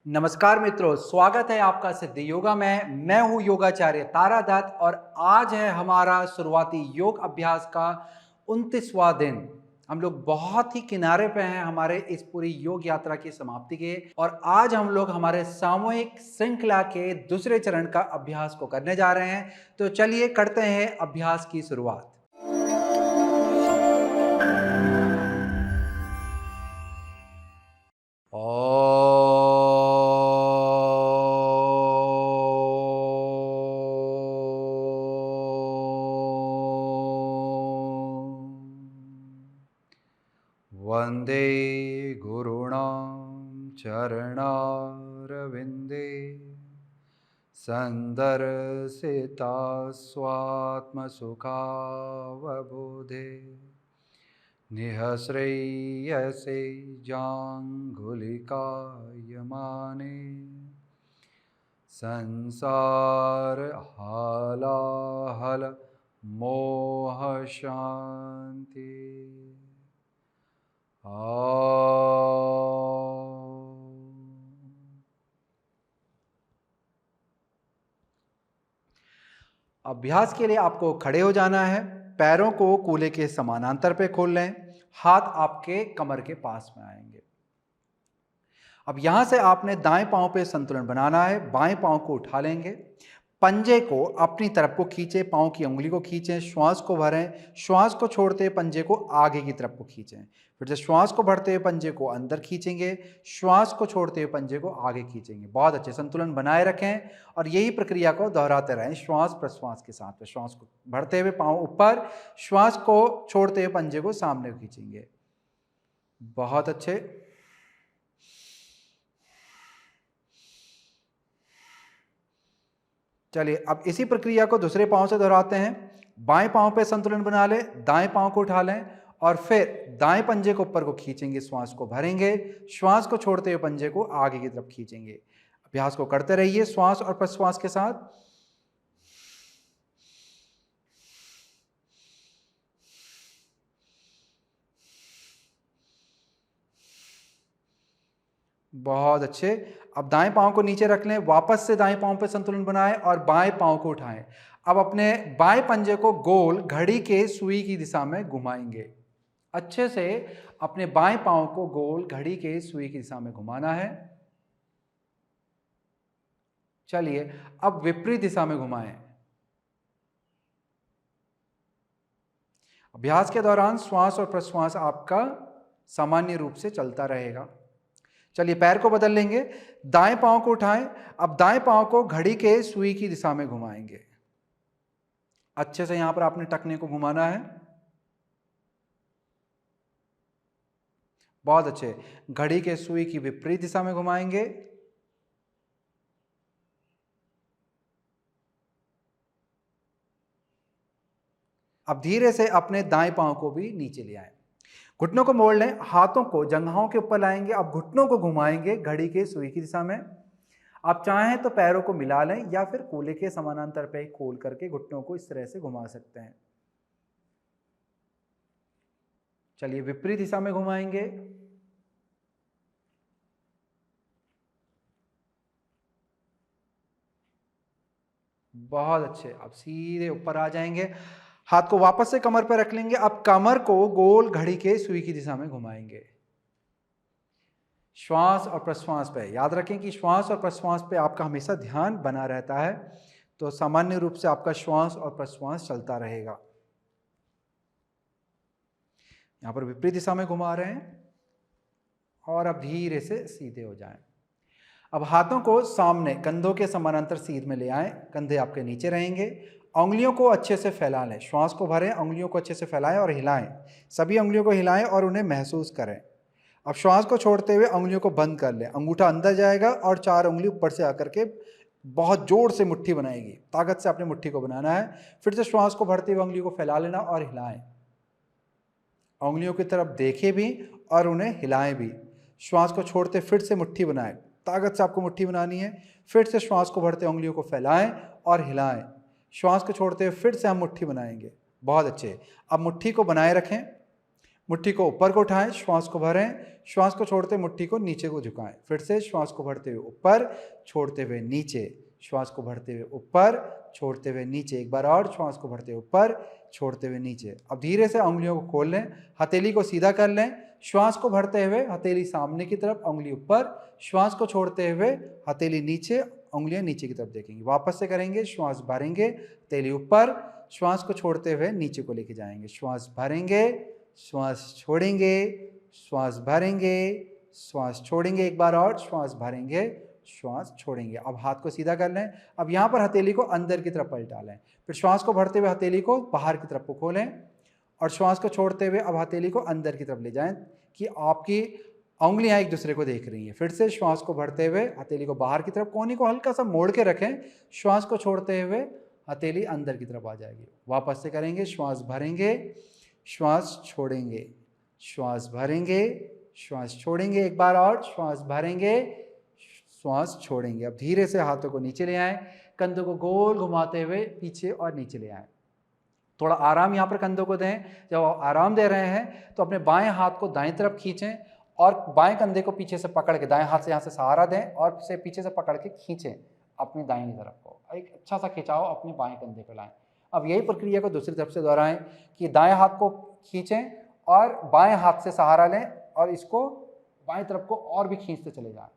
नमस्कार मित्रों, स्वागत है आपका सिद्ध योगा में। मैं हूं योगाचार्य तारा दत्त और आज है हमारा शुरुआती योग अभ्यास का 29वां दिन। हम लोग बहुत ही किनारे पे हैं हमारे इस पूरी योग यात्रा की समाप्ति के और आज हम लोग हमारे सामूहिक श्रृंखला के दूसरे चरण का अभ्यास को करने जा रहे हैं। तो चलिए करते हैं अभ्यास की शुरुआत। वंदे गुरुणां चरणारविंदे संदर्शिता स्वात्मसुखावबोधे निःश्रेयसे जाङ्गुलिकायमाने संसार हालाहल मोह शांति। अभ्यास के लिए आपको खड़े हो जाना है। पैरों को कूल्हे के समानांतर पे खोल लें। हाथ आपके कमर के पास में आएंगे। अब यहां से आपने दाएं पांव पे संतुलन बनाना है। बाएं पांव को उठा लेंगे, पंजे को अपनी तरफ को खींचे, पांव की उंगली को खींचें, श्वास को भरें, श्वास को छोड़ते हुए पंजे को आगे की तरफ को खींचें। फिर से श्वास को भरते हुए पंजे को अंदर खींचेंगे, श्वास को छोड़ते हुए पंजे को आगे खींचेंगे। बहुत अच्छे, संतुलन बनाए रखें और यही प्रक्रिया को दोहराते रहें श्वास प्रश्वास के साथ। श्वास को भरते हुए पांव ऊपर, श्वास को छोड़ते हुए पंजे को सामने खींचेंगे। बहुत अच्छे। चलिए अब इसी प्रक्रिया को दूसरे पांव से दोहराते हैं। बाएं पांव पे संतुलन बना लें, दाएं पांव को उठा लें और फिर दाएं पंजे को ऊपर को खींचेंगे, श्वास को भरेंगे, श्वास को छोड़ते हुए पंजे को आगे की तरफ खींचेंगे। अभ्यास को करते रहिए श्वास और प्रश्वास के साथ। बहुत अच्छे। अब दाएं पांव को नीचे रख लें, वापस से दाएं पांव पे संतुलन बनाएं और बाएं पांव को उठाएं। अब अपने बाएं पंजे को गोल घड़ी के सुई की दिशा में घुमाएंगे। अच्छे से अपने बाएं पांव को गोल घड़ी के सुई की दिशा में घुमाना है। चलिए अब विपरीत दिशा में घुमाएं। अभ्यास के दौरान श्वास और प्रश्वास आपका सामान्य रूप से चलता रहेगा। चलिए पैर को बदल लेंगे, दाएं पांव को उठाएं। अब दाएं पांव को घड़ी के सुई की दिशा में घुमाएंगे। अच्छे से यहां पर आपने टखने को घुमाना है। बहुत अच्छे। घड़ी के सुई की विपरीत दिशा में घुमाएंगे। अब धीरे से अपने दाएं पांव को भी नीचे ले आए, घुटनों को मोड़ लें, हाथों को जंघाओं के ऊपर लाएंगे। अब घुटनों को घुमाएंगे घड़ी के सुई की दिशा में। आप चाहें तो पैरों को मिला लें या फिर कूल्हे के समानांतर पे खोल करके घुटनों को इस तरह से घुमा सकते हैं। चलिए विपरीत दिशा में घुमाएंगे। बहुत अच्छे। अब सीधे ऊपर आ जाएंगे, हाथ को वापस से कमर पर रख लेंगे। अब कमर को गोल घड़ी के सुई की दिशा में घुमाएंगे। श्वास और प्रश्वास पे याद रखें कि श्वास और प्रश्वास पे आपका हमेशा ध्यान बना रहता है, तो सामान्य रूप से आपका श्वास और प्रश्वास चलता रहेगा। यहां पर विपरीत दिशा में घुमा रहे हैं और अब धीरे से सीधे हो जाएं। अब हाथों को सामने कंधों के समानांतर सीध में ले आएं, कंधे आपके नीचे रहेंगे। उंगलियों को अच्छे से फैला लें, श्वास को भरें, उंगलियों को अच्छे से फैलाएं और हिलाएं। सभी उंगलियों को हिलाएं और उन्हें महसूस करें। अब श्वास को छोड़ते हुए उंगलियों को बंद कर लें, अंगूठा अंदर जाएगा और 4 उंगली ऊपर से आकर के बहुत जोर से मुट्ठी बनाएगी। ताकत से अपनी मुट्ठी को बनाना है। फिर से श्वास को भरते हुए उंगलियों को फैला लेना और हिलाएं। उंगलियों की तरफ देखें भी और उन्हें हिलाएं भी। श्वास को छोड़ते फिर से मुट्ठी बनाएं, ताकत से आपको मुट्ठी बनानी है। फिर से श्वास को भरते उंगलियों को फैलाएं और हिलाएं। श्वास को छोड़ते हुए फिर से हम मुट्ठी बनाएंगे। बहुत अच्छे। अब मुट्ठी को बनाए रखें। मुट्ठी को ऊपर को उठाएं, श्वास को भरें, श्वास को छोड़ते मुट्ठी को नीचे को झुकाएं। फिर से श्वास को भरते हुए ऊपर, छोड़ते हुए नीचे, श्वास को भरते हुए ऊपर, छोड़ते हुए नीचे। एक बार और, श्वास को भरते हुए ऊपर, छोड़ते हुए नीचे। अब धीरे से उंगलियों को खोल लें, हथेली को सीधा कर लें, श्वास को भरते हुए हथेली सामने की तरफ, उंगली ऊपर, श्वास को छोड़ते हुए हथेली नीचे, उंगलियां नीचे की तरफ देखेंगे। वापस से करेंगे, श्वास भरेंगे, हथेली ऊपर, श्वास को छोड़ते हुए नीचे को लेके जाएंगे। श्वास भरेंगे, श्वास छोड़ेंगे, श्वास भरेंगे, श्वास छोड़ेंगे। एक बार और, श्वास भरेंगे, श्वास छोड़ेंगे। अब हाथ को सीधा कर लें। अब यहाँ पर हथेली को अंदर की तरफ पलटा लें, फिर श्वास को भरते हुए हथेली को बाहर की तरफ को खोलें और श्वास को छोड़ते हुए अब हथेली को अंदर की तरफ ले जाएं कि आपकी उंगलियां एक दूसरे को देख रही हैं। फिर से श्वास को भरते हुए हथेली को बाहर की तरफ, कोहनी को हल्का सा मोड़ के रखें, श्वास को छोड़ते हुए हथेली अंदर की तरफ आ जाएगी। वापस से करेंगे, श्वास भरेंगे, श्वास छोड़ेंगे, श्वास भरेंगे, श्वास छोड़ेंगे। एक बार और, श्वास भरेंगे, श्वास छोड़ेंगे। अब धीरे से हाथों को नीचे ले आएं, कंधों को गोल घुमाते हुए पीछे और नीचे ले आएं। थोड़ा आराम यहाँ पर कंधों को दें। जब आप आराम दे रहे हैं तो अपने बाएं हाथ को दाएं तरफ खींचें और बाएं कंधे को पीछे से पकड़ के, दाएं हाथ से यहाँ से सहारा दें और से पीछे से पकड़ के खींचें अपनी दाहिनी तरफ को। एक अच्छा सा खिंचाव अपने बाएं कंधे को लाएं। अब यही प्रक्रिया को दूसरी तरफ से दोहराएं कि दाएं हाथ को खींचें और बाएं हाथ से सहारा लें और इसको बाएं तरफ को और भी खींचते चले जाएं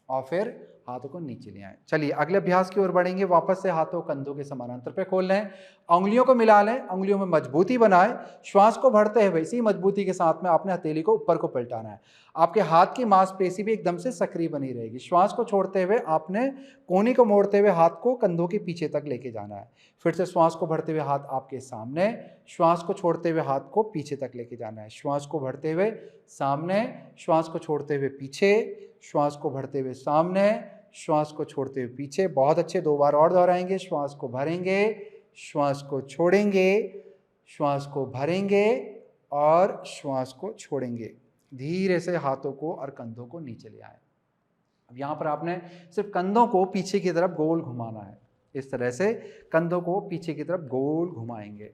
और फिर हाथों को नीचे ले आएं। चलिए अगले अभ्यास की ओर बढ़ेंगे। वापस से हाथों कंधों के समानांतर पे खोल लें, उंगलियों को मिला लें, उंगलियों में मजबूती बनाएं। श्वास को भरते हुए इसी मजबूती के साथ में आपने हथेली को ऊपर को पलटाना है। आपके हाथ की मांसपेशी भी एकदम से सक्रिय बनी रहेगी। श्वास को छोड़ते हुए आपने कोहनी को मोड़ते हुए हाथ को कंधों के पीछे तक लेके जाना है। फिर से श्वास को भरते हुए हाथ आपके सामने, श्वास को छोड़ते हुए हाथ को पीछे तक लेके जाना है। श्वास को भरते हुए सामने, श्वास को छोड़ते हुए पीछे, श्वास को भरते हुए सामने, श्वास को छोड़ते हुए पीछे। बहुत अच्छे, 2 बार और दोहराएंगे। श्वास को भरेंगे, श्वास को छोड़ेंगे, श्वास को भरेंगे और श्वास को छोड़ेंगे। धीरे से हाथों को और कंधों को नीचे ले आए। अब यहाँ पर आपने सिर्फ कंधों को पीछे की तरफ गोल घुमाना है। इस तरह से कंधों को पीछे की तरफ गोल घुमाएंगे।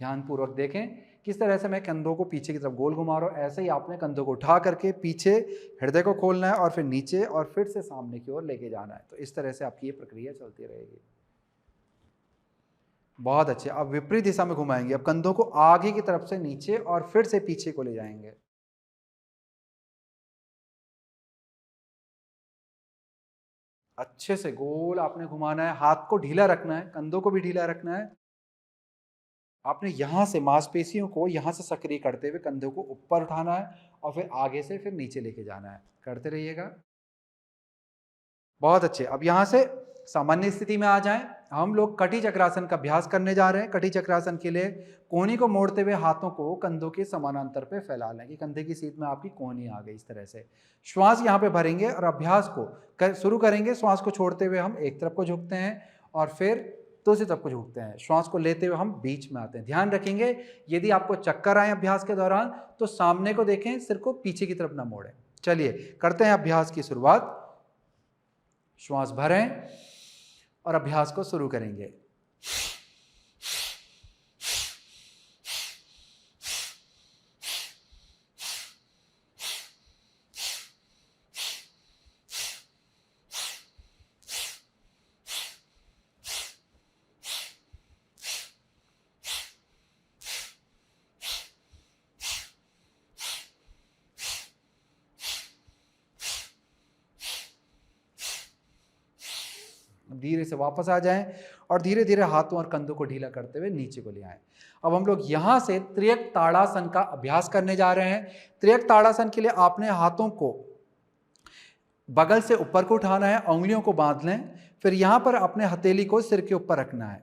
ध्यानपूर्वक देखें किस तरह से मैं कंधों को पीछे की तरफ गोल घुमा रहा हूँ। ऐसे ही आपने कंधों को उठा करके पीछे हृदय को खोलना है और फिर नीचे और फिर से सामने की ओर लेके जाना है। तो इस तरह से आपकी ये प्रक्रिया चलती रहेगी। बहुत अच्छे। अब विपरीत दिशा में घुमाएंगे। अब कंधों को आगे की तरफ से नीचे और फिर से पीछे को ले जाएंगे। अच्छे से गोल आपने घुमाना है। हाथ को ढीला रखना है, कंधों को भी ढीला रखना है। आपने यहाँ से मांसपेशियों को यहाँ से सक्रिय करते हुए कंधों को ऊपर उठाना है और फिर आगे से फिर नीचे लेके जाना है। करते रहिएगा। बहुत अच्छे। अब यहाँ से सामान्य स्थिति में आ जाएं। हम लोग कटी चक्रासन का अभ्यास करने जा रहे हैं। कटी चक्रासन के लिए कोहनी को मोड़ते हुए हाथों को कंधों के समानांतर पे फैला लें कि कंधे की सीध में आपकी कोहनी आ गई। इस तरह से श्वास यहाँ पे भरेंगे और अभ्यास को शुरू करेंगे। श्वास को छोड़ते हुए हम एक तरफ को झुकते हैं और फिर दूसरी तरफ को झुकते हैं। श्वास को लेते हुए हम बीच में आते हैं। ध्यान रखेंगे यदि आपको चक्कर आए अभ्यास के दौरान तो सामने को देखें, सिर को पीछे की तरफ ना मोड़ें। चलिए करते हैं अभ्यास की शुरुआत। श्वास भरें और अभ्यास को शुरू करेंगे। धीरे से वापस आ जाएं और धीरे धीरे हाथों और कंधों को ढीला करते हुए नीचे को ले आएं। अब हम लोग यहाँ से त्रियक ताड़ासन का अभ्यास करने जा रहे हैं। त्रियक ताड़ासन के लिए आपने हाथों को बगल से ऊपर को उठाना है, उंगलियों को बांध लें, फिर यहाँ पर अपने हथेली को सिर के ऊपर रखना है।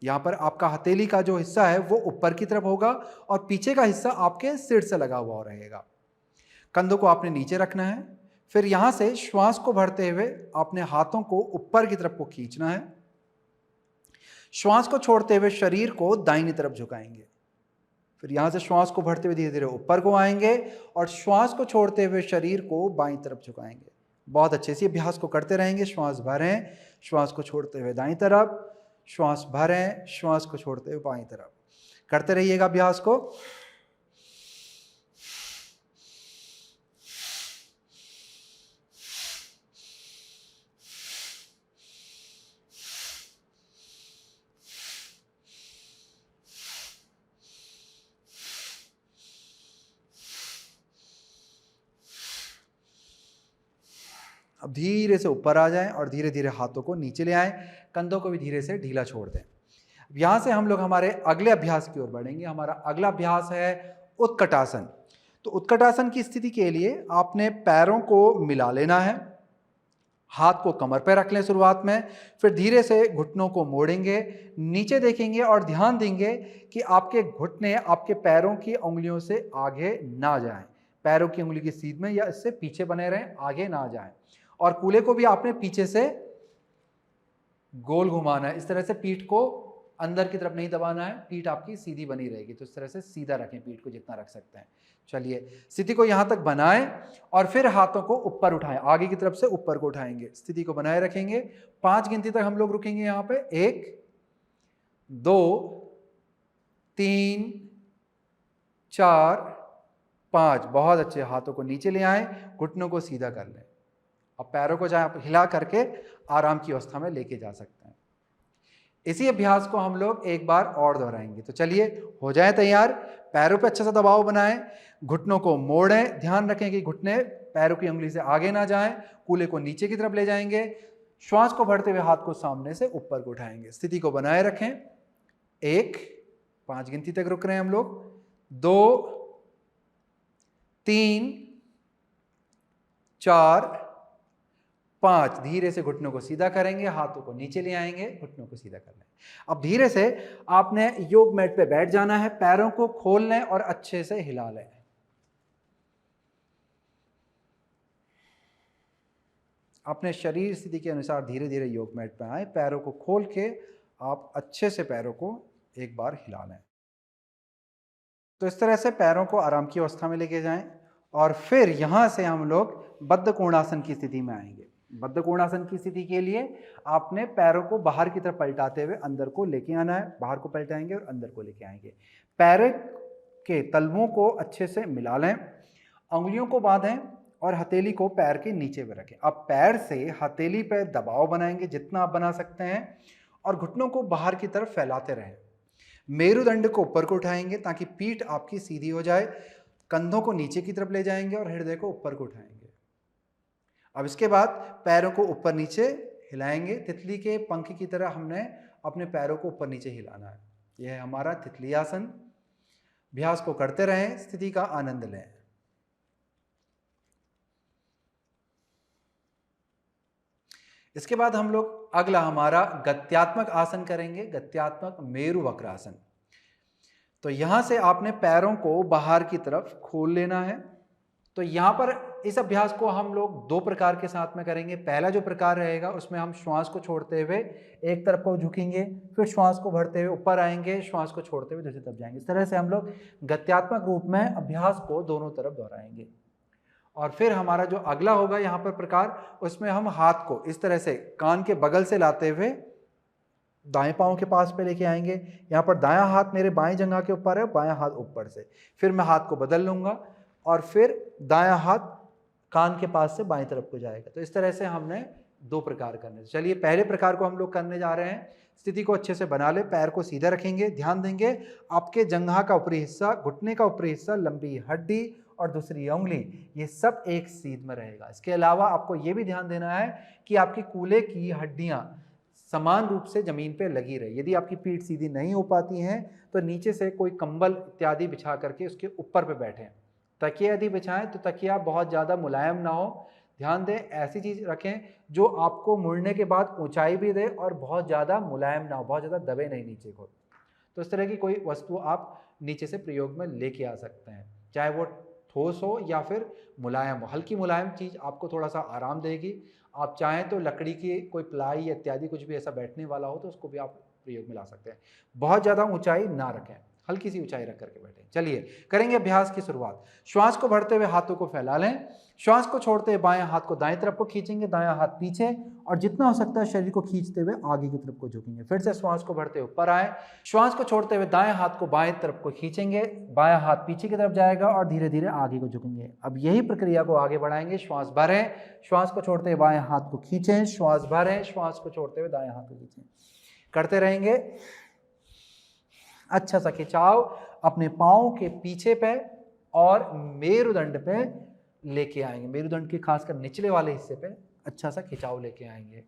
यहाँ पर आपका हथेली का जो हिस्सा है वो ऊपर की तरफ होगा और पीछे का हिस्सा आपके सिर से लगा हुआ रहेगा। कंधों को आपने नीचे रखना है। फिर यहाँ से श्वास को भरते हुए अपने हाथों को ऊपर की तरफ को खींचना है। श्वास को छोड़ते हुए शरीर को दाहिनी तरफ झुकाएंगे। फिर यहाँ से श्वास को भरते हुए धीरे धीरे ऊपर को आएंगे और श्वास को छोड़ते हुए शरीर को बाईं तरफ झुकाएंगे। बहुत अच्छे से अभ्यास को करते रहेंगे। श्वास भरें, श्वास को छोड़ते हुए दाईं तरफ, श्वास भरें, श्वास को छोड़ते हुए बाईं तरफ। करते रहिएगा अभ्यास को। अब धीरे से ऊपर आ जाएं और धीरे धीरे हाथों को नीचे ले आएं, कंधों को भी धीरे से ढीला छोड़ दें। यहाँ से हम लोग हमारे अगले अभ्यास की ओर बढ़ेंगे। हमारा अगला अभ्यास है उत्कटासन। तो उत्कटासन की स्थिति के लिए आपने पैरों को मिला लेना है, हाथ को कमर पर रख लें शुरुआत में, फिर धीरे से घुटनों को मोड़ेंगे, नीचे देखेंगे और ध्यान देंगे कि आपके घुटने आपके पैरों की उंगलियों से आगे ना जाएं, पैरों की उंगली की सीध में या इससे पीछे बने रहें, आगे ना जाएं। और कूल्हे को भी आपने पीछे से गोल घुमाना है, इस तरह से पीठ को अंदर की तरफ नहीं दबाना है, पीठ आपकी सीधी बनी रहेगी। तो इस तरह से सीधा रखें पीठ को जितना रख सकते हैं। चलिए स्थिति को यहां तक बनाएं और फिर हाथों को ऊपर उठाएं, आगे की तरफ से ऊपर को उठाएंगे, स्थिति को बनाए रखेंगे। 5 गिनती तक हम लोग रुकेंगे यहाँ पे। 1 2 3 4 5। बहुत अच्छे, हाथों को नीचे ले आएं, घुटनों को सीधा कर लें। अब पैरों को चाहे आप हिला करके आराम की अवस्था में लेके जा सकते हैं। इसी अभ्यास को हम लोग एक बार और दोहराएंगे। तो चलिए हो जाए तैयार। पैरों पे अच्छा सा दबाव बनाएं, घुटनों को मोड़ें, ध्यान रखें कि घुटने पैरों की उंगली से आगे ना जाएं, कूल्हे को नीचे की तरफ ले जाएंगे, श्वास को भरते हुए हाथ को सामने से ऊपर को उठाएंगे, स्थिति को बनाए रखें। 1 5 गिनती तक रुक रहे हैं हम लोग। 2 3 4 5। धीरे से घुटनों को सीधा करेंगे, हाथों को नीचे ले आएंगे, घुटनों को सीधा कर लें। अब धीरे से आपने योग मैट पे बैठ जाना है, पैरों को खोल लें और अच्छे से हिला लें। अपने शरीर स्थिति के अनुसार धीरे धीरे योग मैट पे आए, पैरों को खोल के आप अच्छे से पैरों को एक बार हिला लें। तो इस तरह से पैरों को आराम की अवस्था में लेके जाएं और फिर यहां से हम लोग बद्ध कोणासन की स्थिति में आएंगे। बद्ध कोणासन की स्थिति के लिए आपने पैरों को बाहर की तरफ पलटाते हुए अंदर को लेके आना है, बाहर को पलटाएंगे और अंदर को लेके आएंगे। पैर के तलवों को अच्छे से मिला लें, उंगलियों को बांधें और हथेली को पैर के नीचे पे रखें। अब पैर से हथेली पर दबाव बनाएंगे जितना आप बना सकते हैं और घुटनों को बाहर की तरफ फैलाते रहें। मेरुदंड को ऊपर को उठाएंगे ताकि पीठ आपकी सीधी हो जाए, कंधों को नीचे की तरफ ले जाएंगे और हृदय को ऊपर को उठाएंगे। अब इसके बाद पैरों को ऊपर नीचे हिलाएंगे, तितली के पंख की तरह हमने अपने पैरों को ऊपर नीचे हिलाना है। यह है हमारा तितली आसन। अभ्यास को करते रहें, स्थिति का आनंद लें। इसके बाद हम लोग अगला हमारा गत्यात्मक आसन करेंगे, गत्यात्मक मेरु वक्रासन। तो यहां से आपने पैरों को बाहर की तरफ खोल लेना है। तो यहां पर इस अभ्यास को हम लोग 2 प्रकार के साथ में करेंगे। पहला जो प्रकार रहेगा उसमें हम श्वास को छोड़ते हुए एक तरफ को झुकेंगे, फिर श्वास को भरते हुए ऊपर आएंगे, श्वास को छोड़ते हुए दूसरी तरफ जाएंगे। इस तरह से हम लोग गत्यात्मक रूप में अभ्यास को दोनों तरफ दोहराएंगे। और फिर हमारा जो अगला होगा यहाँ पर प्रकार, उसमें हम हाथ को इस तरह से कान के बगल से लाते हुए दाएं पांव के पास पे लेके आएंगे। यहाँ पर दायां हाथ मेरे बाएं जंघा के ऊपर है, बायां हाथ ऊपर से। फिर मैं हाथ को बदल लूंगा और फिर दायां हाथ कान के पास से बाएं तरफ को जाएगा। तो इस तरह से हमने 2 प्रकार करने। चलिए पहले प्रकार को हम लोग करने जा रहे हैं। स्थिति को अच्छे से बना ले, पैर को सीधा रखेंगे, ध्यान देंगे आपके जंघा का ऊपरी हिस्सा, घुटने का ऊपरी हिस्सा, लंबी हड्डी और दूसरी उंगली, ये सब एक सीध में रहेगा। इसके अलावा आपको ये भी ध्यान देना है कि आपकी कूल्हे की हड्डियां समान रूप से जमीन पे लगी रहे। यदि आपकी पीठ सीधी नहीं हो पाती है तो नीचे से कोई कंबल इत्यादि बिछा करके उसके ऊपर पे बैठें। तकिया यदि बिछाएं तो तकिया बहुत ज़्यादा मुलायम ना हो। ध्यान दें ऐसी चीज़ रखें जो आपको मुड़ने के बाद ऊंचाई भी दे और बहुत ज़्यादा मुलायम ना हो, बहुत ज़्यादा दबे नहीं नीचे को। तो इस तरह की कोई वस्तु आप नीचे से प्रयोग में लेके आ सकते हैं, चाहे वो ठोस हो या फिर मुलायम हो। हल्की मुलायम चीज़ आपको थोड़ा सा आराम देगी। आप चाहें तो लकड़ी की कोई प्लाई या इत्यादि कुछ भी ऐसा बैठने वाला हो तो उसको भी आप प्रयोग में ला सकते हैं। बहुत ज़्यादा ऊंचाई ना रखें, हल्की सी ऊंचाई रख करके बैठें। चलिए करेंगे अभ्यास की शुरुआत। श्वास को भरते हुए हाथों को फैला लें, श्वास को छोड़ते हुए बाएं हाथ को दाएं तरफ को खींचेंगे, दायां हाथ पीछे और जितना हो सकता है शरीर को खींचते हुए आगे की तरफ को झुकेंगे। फिर से श्वास को भरते ऊपर आए, श्वास को छोड़ते हुए दाएं हाथ को बाएं तरफ को खींचेंगे, बायां हाथ पीछे की तरफ जाएगा और धीरे धीरे आगे को झुकेंगे। अब यही प्रक्रिया को आगे बढ़ाएंगे। श्वास भरें, श्वास को छोड़ते हुए बाएं हाथ को खींचें, श्वास भरें, श्वास को छोड़ते हुए दाएं हाथ को खींचें। करते रहेंगे। अच्छा सा खिंचाव अपने पाँव के पीछे पे और मेरुदंड पे लेके आएंगे। मेरुदंड के खासकर निचले वाले हिस्से पे अच्छा सा खिंचाव लेके आएंगे।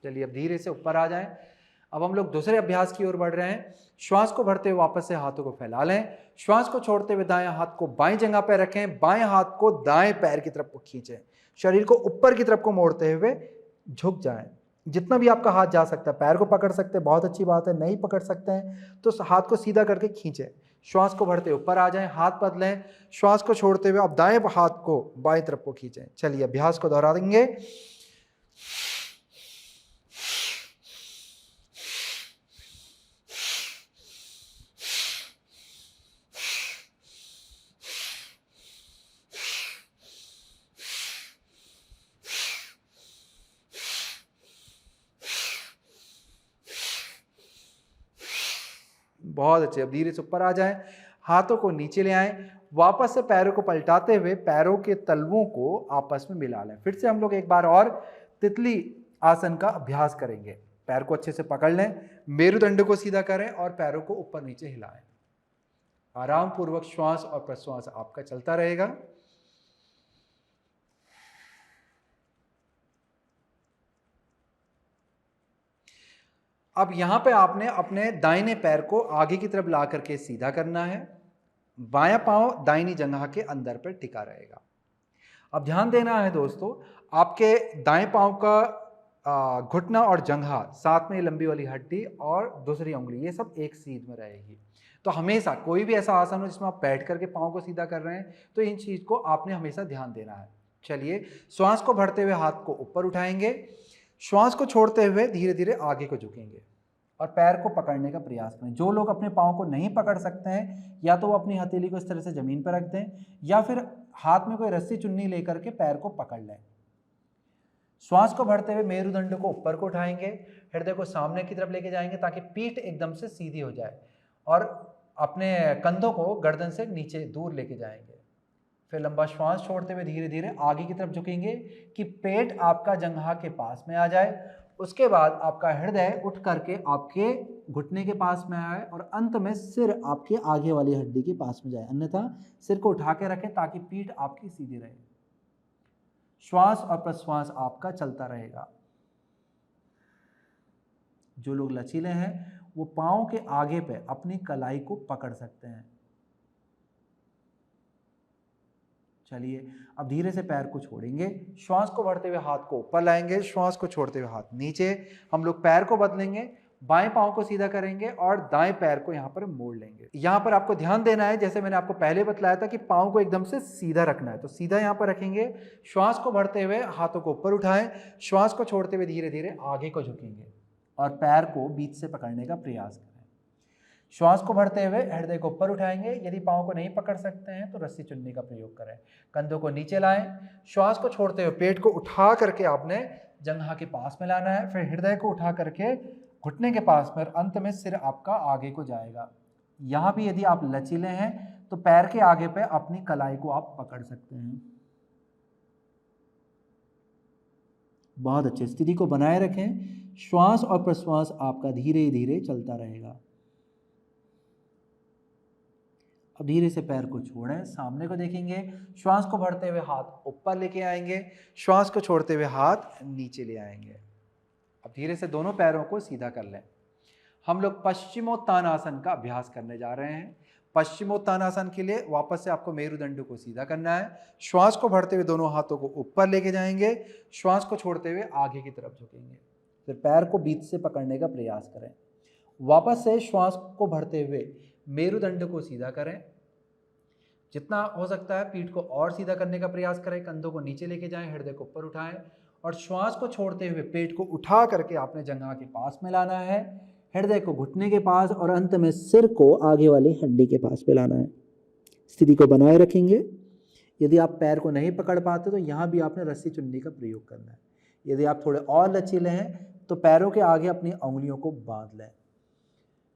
चलिए अब धीरे से ऊपर आ जाएं। अब हम लोग दूसरे अभ्यास की ओर बढ़ रहे हैं। श्वास को भरते हुए वापस से हाथों को फैला लें। श्वास को छोड़ते हुए दाएं हाथ को बाएं जगह पर रखें, बाएं हाथ को दाएं पैर की तरफ खींचें, शरीर को ऊपर की तरफ को मोड़ते हुए झुक जाएं। जितना भी आपका हाथ जा सकता है, पैर को पकड़ सकते हैं, बहुत अच्छी बात है, नहीं पकड़ सकते हैं तो हाथ को सीधा करके खींचें। श्वास को भरते ऊपर आ जाएं, हाथ बदलें। श्वास को छोड़ते हुए अब दाएं हाथ को बाएं तरफ को खींचें। चलिए अभ्यास को दोहरा देंगे। बहुत अच्छे। अब धीरे से ऊपर आ जाएं, हाथों को नीचे ले आएं, वापस से पैरों को पलटाते हुए पैरों के तलवों को आपस में मिला लें। फिर से हम लोग एक बार और तितली आसन का अभ्यास करेंगे। पैर को अच्छे से पकड़ लें, मेरुदंड को सीधा करें और पैरों को ऊपर नीचे हिलाएं। आराम पूर्वक श्वास और प्रश्वास आपका चलता रहेगा। अब यहां पे आपने अपने दाहिने पैर को आगे की तरफ ला करके सीधा करना है। बायां पांव दाहिनी जंघा के अंदर पर टिका रहेगा। अब ध्यान देना है दोस्तों, आपके दाएं पांव का घुटना और जंघा, साथ में लंबी वाली हड्डी और दूसरी उंगली, ये सब एक सीध में रहेगी। तो हमेशा कोई भी ऐसा आसन हो जिसमें आप बैठ करके पांव को सीधा कर रहे हैं, तो इन चीज को आपने हमेशा ध्यान देना है। चलिए श्वास को भरते हुए हाथ को ऊपर उठाएंगे, श्वास को छोड़ते हुए धीरे धीरे आगे को झुकेंगे और पैर को पकड़ने का प्रयास करें। जो लोग अपने पाँव को नहीं पकड़ सकते हैं, या तो वो अपनी हथेली को इस तरह से जमीन पर रख दें या फिर हाथ में कोई रस्सी चुन्नी लेकर के पैर को पकड़ लें। श्वास को भरते हुए मेरुदंड को ऊपर को उठाएंगे, हृदय को सामने की तरफ लेके जाएंगे ताकि पीठ एकदम से सीधी हो जाए, और अपने कंधों को गर्दन से नीचे दूर लेके जाएंगे। फिर लंबा श्वास छोड़ते हुए धीरे धीरे आगे की तरफ झुकेंगे कि पेट आपका जंघा के पास में आ जाए। उसके बाद आपका हृदय उठ करके आपके घुटने के पास में आए और अंत में सिर आपके आगे वाली हड्डी के पास में जाए। अन्यथा सिर को उठा के रखें ताकि पीठ आपकी सीधी रहे। श्वास और प्रश्वास आपका चलता रहेगा। जो लोग लचीले हैं वो पाँव के आगे पे अपनी कलाई को पकड़ सकते हैं। चलिए अब धीरे से पैर को छोड़ेंगे, श्वास को भरते हुए हाथ को ऊपर लाएंगे, श्वास को छोड़ते हुए हाथ नीचे। हम लोग पैर को बदलेंगे, बाएं पांव को सीधा करेंगे और दाएं पैर को यहां पर मोड़ लेंगे। यहां पर आपको ध्यान देना है, जैसे मैंने आपको पहले बतलाया था कि पांव को एकदम से सीधा रखना है, तो सीधा यहां पर रखेंगे। श्वास को भरते हुए हाथों को ऊपर उठाएं, श्वास को छोड़ते हुए धीरे धीरे आगे को झुकेंगे और पैर को बीच से पकड़ने का प्रयास करें। श्वास को भरते हुए हृदय को ऊपर उठाएंगे। यदि पाँव को नहीं पकड़ सकते हैं तो रस्सी चुन्नी का प्रयोग करें। कंधों को नीचे लाएं। श्वास को छोड़ते हुए पेट को उठा करके आपने जंघा के पास में लाना है। फिर हृदय को उठा करके घुटने के पास में, अंत में सिर आपका आगे को जाएगा। यहाँ भी यदि आप लचीले हैं तो पैर के आगे पे अपनी कलाई को आप पकड़ सकते हैं। बहुत अच्छे, स्थिति को बनाए रखें। श्वास और प्रश्वास आपका धीरे धीरे चलता रहेगा। अब धीरे से पैर को छोड़ें, सामने को देखेंगे। श्वास को भरते हुए हाथ ऊपर लेके आएंगे, श्वास को छोड़ते हुए हाथ नीचे ले आएंगे। अब धीरे से दोनों पैरों को सीधा कर लें। हम लोग पश्चिमोत्तानासन का अभ्यास करने जा रहे हैं। पश्चिमोत्तानासन के लिए वापस से आपको मेरुदंड को सीधा करना है। श्वास को भरते हुए दोनों हाथों को ऊपर लेके जाएंगे, श्वास को छोड़ते हुए आगे की तरफ झुकेंगे। फिर पैर को बीच से पकड़ने का प्रयास करें। वापस से श्वास को भरते हुए मेरुदंड को सीधा करें। जितना हो सकता है पीठ को और सीधा करने का प्रयास करें। कंधों को नीचे लेके जाएं, हृदय को ऊपर उठाएं और श्वास को छोड़ते हुए पेट को उठा करके आपने जंघा के पास में लाना है, हृदय को घुटने के पास और अंत में सिर को आगे वाली हड्डी के पास में लाना है। स्थिति को बनाए रखेंगे। यदि आप पैर को नहीं पकड़ पाते तो यहाँ भी आपने रस्सी चुन्नी का प्रयोग करना है। यदि आप थोड़े और लचीले हैं तो पैरों के आगे अपनी उंगलियों को बांध लें।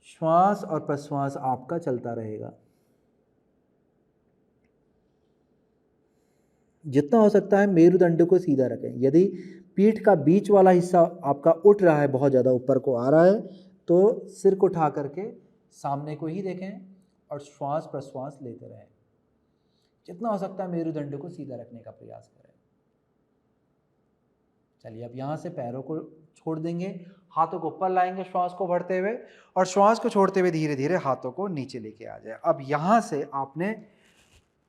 श्वास और प्रश्वास आपका चलता रहेगा। जितना हो सकता है मेरुदंड को सीधा रखें। यदि पीठ का बीच वाला हिस्सा आपका उठ रहा है, बहुत ज़्यादा ऊपर को आ रहा है, तो सिर को उठा करके सामने को ही देखें और श्वास प्रश्वास लेते रहें। जितना हो सकता है मेरुदंड को सीधा रखने का प्रयास करें। चलिए अब यहाँ से पैरों को छोड़ देंगे, हाथों को ऊपर लाएंगे श्वास को भरते हुए, और श्वास को छोड़ते हुए धीरे धीरे हाथों को नीचे लेके आ जाए। अब यहाँ से आपने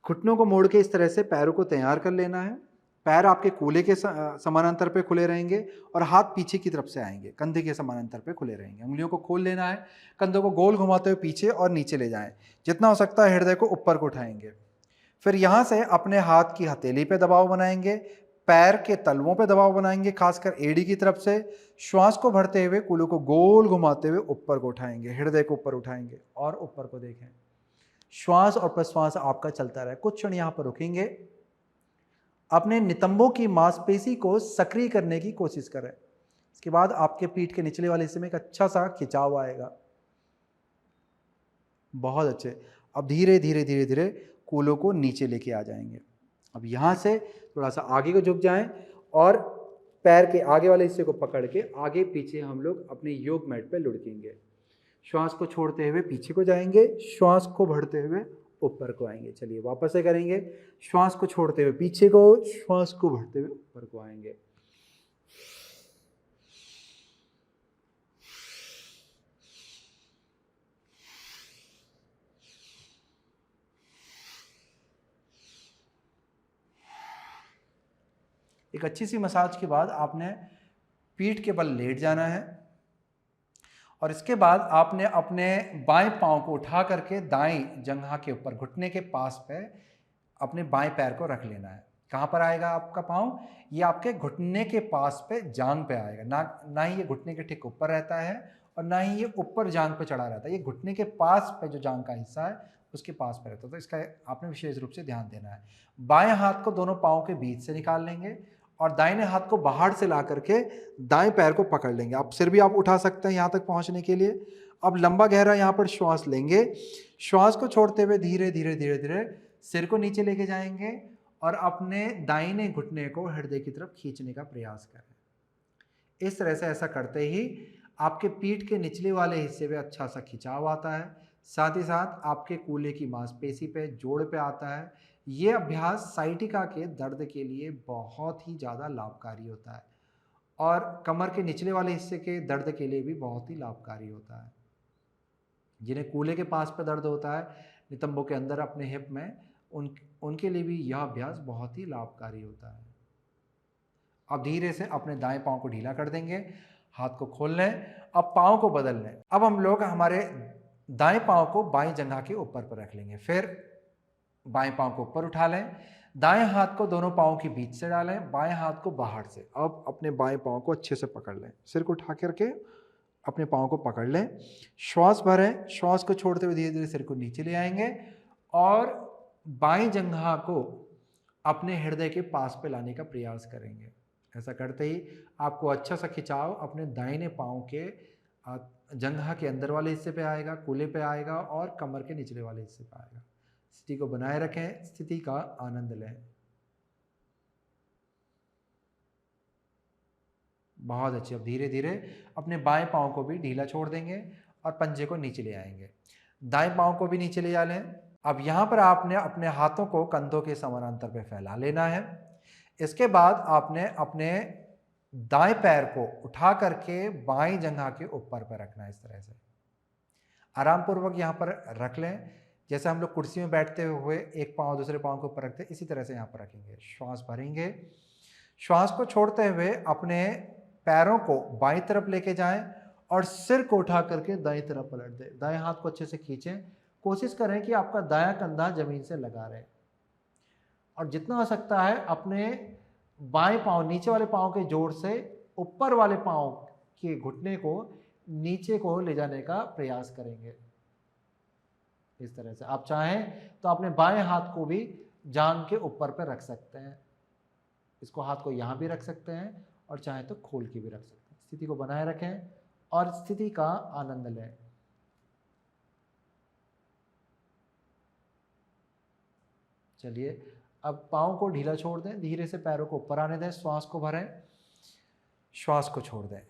घुटनों को मोड़ के इस तरह से पैरों को तैयार कर लेना है। पैर आपके कूल्हे के समानांतर पे खुले रहेंगे और हाथ पीछे की तरफ से आएंगे, कंधे के समानांतर पे खुले रहेंगे। उंगलियों को खोल लेना है, कंधों को गोल घुमाते हुए पीछे और नीचे ले जाएं। जितना हो सकता है हृदय को ऊपर को उठाएंगे। फिर यहाँ से अपने हाथ की हथेली पे दबाव बनाएंगे, पैर के तलवों पे दबाव बनाएंगे, खासकर एड़ी की तरफ से। श्वास को भरते हुए कूल्हे को गोल घुमाते हुए ऊपर को उठाएंगे, हृदय को ऊपर उठाएंगे और ऊपर को देखें। श्वास और प्रश्वास आपका चलता रहे। कुछ क्षण यहाँ पर रुकेंगे। अपने नितंबों की मांसपेशी को सक्रिय करने की कोशिश करें। इसके बाद आपके पीठ के निचले वाले हिस्से में एक अच्छा सा खिंचाव आएगा। बहुत अच्छे। अब धीरे धीरे धीरे धीरे कूल्हों को नीचे लेके आ जाएंगे। अब यहाँ से थोड़ा सा आगे को झुक जाएं और पैर के आगे वाले हिस्से को पकड़ के आगे पीछे हम लोग अपने योग मैट पे लुढ़केंगे। श्वास को छोड़ते हुए पीछे को जाएंगे, श्वास को भरते हुए ऊपर को आएंगे। चलिए वापस से करेंगे। श्वास को छोड़ते हुए पीछे को, श्वास को भरते हुए ऊपर को आएंगे। एक अच्छी सी मसाज के बाद आपने पीठ के बल लेट जाना है और इसके बाद आपने अपने बाएं पांव को उठा करके दाएं जंघा के ऊपर घुटने के पास पे अपने बाएं पैर को रख लेना है। कहाँ पर आएगा आपका पांव? ये आपके घुटने के पास पे जांघ पे आएगा। ना ही ये घुटने के ठीक ऊपर रहता है और ना ही ये ऊपर जांघ पे चढ़ा रहता है। ये घुटने के पास पे जो जांघ का हिस्सा है उसके पास पे रहता है। तो इसका आपने विशेष रूप से ध्यान देना है। बाएं हाथ को दोनों पाँव के बीच से निकाल लेंगे और दाहिने हाथ को बाहर से ला करके दाएं पैर को पकड़ लेंगे। आप सिर भी आप उठा सकते हैं यहाँ तक पहुँचने के लिए। अब लंबा गहरा यहाँ पर श्वास लेंगे। श्वास को छोड़ते हुए धीरे धीरे धीरे धीरे सिर को नीचे लेके जाएंगे और अपने दाहिने घुटने को हृदय की तरफ खींचने का प्रयास करें। इस तरह से ऐसा करते ही आपके पीठ के निचले वाले हिस्से में अच्छा सा खिंचाव आता है, साथ ही साथ आपके कूल्हे की मांसपेशी पे, जोड़ पे आता है। ये अभ्यास साइटिका के दर्द के लिए बहुत ही ज़्यादा लाभकारी होता है और कमर के निचले वाले हिस्से के दर्द के लिए भी बहुत ही लाभकारी होता है। जिन्हें कूल्हे के पास पे दर्द होता है, नितंबों के अंदर अपने हिप में, उनके लिए भी यह अभ्यास बहुत ही लाभकारी होता है। अब धीरे से अपने दाएं पांव को ढीला कर देंगे, हाथ को खोल लें। अब पाँव को बदल लें। अब हम लोग हमारे दाएं पाँव को बाएं जंघा के ऊपर पर रख लेंगे। फिर बाएं पाँव को ऊपर उठा लें, दाएं हाथ को दोनों पाँव के बीच से डालें, बाएं हाथ को बाहर से। अब अपने बाएं पाँव को अच्छे से पकड़ लें, सिर को उठा करके अपने पाँव को पकड़ लें। श्वास भरें, श्वास को छोड़ते हुए धीरे धीरे सिर को नीचे ले आएंगे और बाएं जंघा को अपने हृदय के पास पे लाने का प्रयास करेंगे। ऐसा करते ही आपको अच्छा सा खिंचाव अपने दाहिने पाँव के जंघा के अंदर वाले हिस्से पे आएगा, कूल्हे पे आएगा और कमर के निचले वाले हिस्से पे आएगा। स्थिति को बनाए रखें, स्थिति का आनंद लें। बहुत अच्छे। अब धीरे धीरे अपने बाएं पाँव को भी ढीला छोड़ देंगे और पंजे को नीचे ले आएंगे। दाएं पाँव को भी नीचे ले जा लें। अब यहाँ पर आपने अपने हाथों को कंधों के समानांतर पे फैला लेना है। इसके बाद आपने अपने दाएं पैर को उठा करके बाएं जंघा के ऊपर पर रखना है। इस तरह से आराम पूर्वक यहाँ पर रख लें। जैसे हम लोग कुर्सी में बैठते हुए एक पाँव दूसरे पाँव के ऊपर रखते हैं, इसी तरह से यहाँ पर रखेंगे। श्वास भरेंगे। श्वास को छोड़ते हुए अपने पैरों को बाईं तरफ लेके जाएं और सिर को उठा करके दाईं तरफ पलट दें। दाएं हाथ को अच्छे से खींचें। कोशिश करें कि आपका दायां कंधा जमीन से लगा रहे और जितना हो सकता है अपने बाएं पाँव, नीचे वाले पाँव के जोड़ से ऊपर वाले पाँव के घुटने को नीचे को ले जाने का प्रयास करेंगे। इस तरह से आप चाहें तो अपने बाएं हाथ को भी जांघ के ऊपर पर रख सकते हैं। इसको हाथ को यहाँ भी रख सकते हैं और चाहें तो खोल के भी रख सकते हैं। स्थिति को बनाए रखें और स्थिति का आनंद लें। चलिए अब पाँव को ढीला छोड़ दें, धीरे से पैरों को ऊपर आने दें, श्वास को भरें, श्वास को छोड़ दें।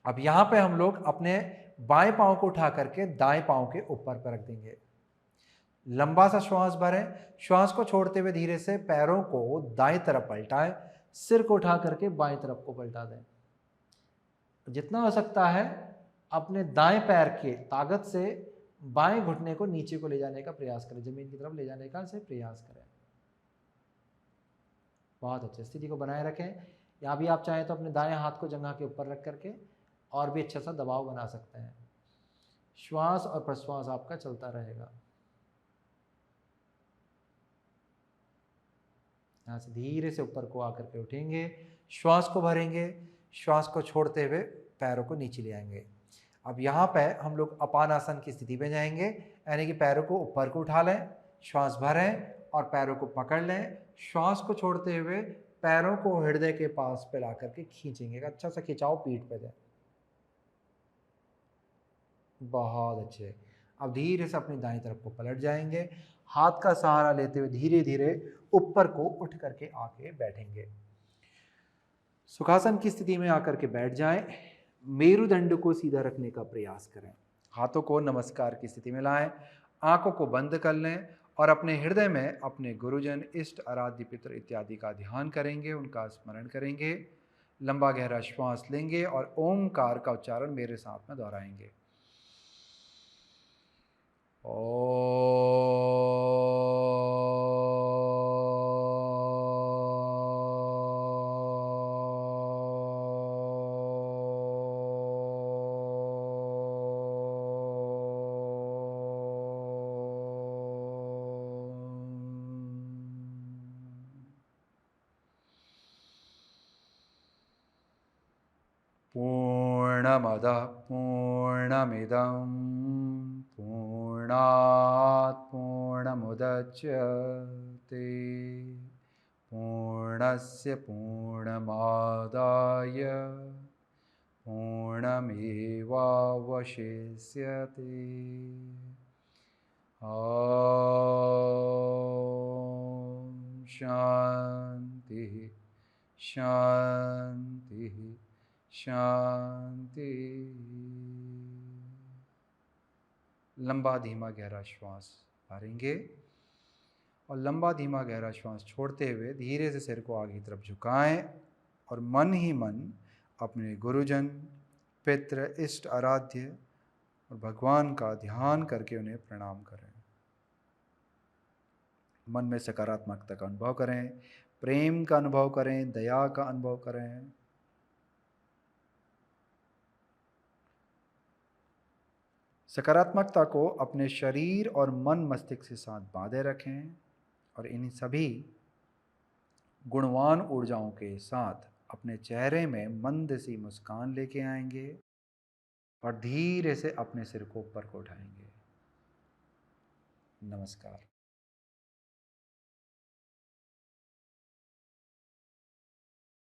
अब यहाँ पे हम लोग अपने बाएं पाँव को उठा करके दाएं पाँव के ऊपर पर रख देंगे। लंबा सा श्वास भरें। श्वास को छोड़ते हुए धीरे से पैरों को दाएं तरफ पलटाएं, सिर को उठा करके बाएं तरफ को पलटा दें। जितना हो सकता है अपने दाएं पैर के ताकत से बाएं घुटने को नीचे को ले जाने का प्रयास करें, जमीन की तरफ ले जाने का से प्रयास करें। बहुत अच्छे, स्थिति को बनाए रखें। यहाँ भी आप चाहें तो अपने दाएं हाथ को जंघा के ऊपर रख करके और भी अच्छा सा दबाव बना सकते हैं। श्वास और प्रश्वास आपका चलता रहेगा। यहाँ से धीरे से ऊपर को आकर के उठेंगे, श्वास को भरेंगे, श्वास को छोड़ते हुए पैरों को नीचे ले आएंगे। अब यहाँ पे हम लोग अपान आसन की स्थिति में जाएंगे, यानी कि पैरों को ऊपर को उठा लें, श्वास भरें और पैरों को पकड़ लें। श्वास को छोड़ते हुए पैरों को हृदय के पास पे ला करके खींचेंगे। अच्छा सा खिंचाव पीठ पे दें। बहुत अच्छे। अब धीरे से अपनी दाईं तरफ को पलट जाएंगे, हाथ का सहारा लेते हुए धीरे धीरे ऊपर को उठ करके आके बैठेंगे। सुखासन की स्थिति में आकर के बैठ जाएं। मेरुदंड को सीधा रखने का प्रयास करें। हाथों को नमस्कार की स्थिति में लाएं, आंखों को बंद कर लें और अपने हृदय में अपने गुरुजन, इष्ट, आराध्य पितृ इत्यादि का ध्यान करेंगे, उनका स्मरण करेंगे। लंबा गहरा श्वास लेंगे और ओमकार का उच्चारण मेरे साथ में दोहराएंगे। पूर्णमदः पूर्णमिदं पूर्णात् पूर्णमुदच्यते पूर्णस्य पूर्णमादाय पूर्णमेवावशिष्यते। ॐ शान्तिः शान्तिः शांति। लंबा धीमा गहरा श्वास भरेंगे और लंबा धीमा गहरा श्वास छोड़ते हुए धीरे से सिर को आगे की तरफ झुकाएं और मन ही मन अपने गुरुजन, पितृ, इष्ट, आराध्य और भगवान का ध्यान करके उन्हें प्रणाम करें। मन में सकारात्मकता का अनुभव करें, प्रेम का अनुभव करें, दया का अनुभव करें। सकारात्मकता को अपने शरीर और मन मस्तिष्क के साथ बांधे रखें और इन सभी गुणवान ऊर्जाओं के साथ अपने चेहरे में मंद सी मुस्कान लेके आएंगे और धीरे से अपने सिर को ऊपर को उठाएंगे। नमस्कार।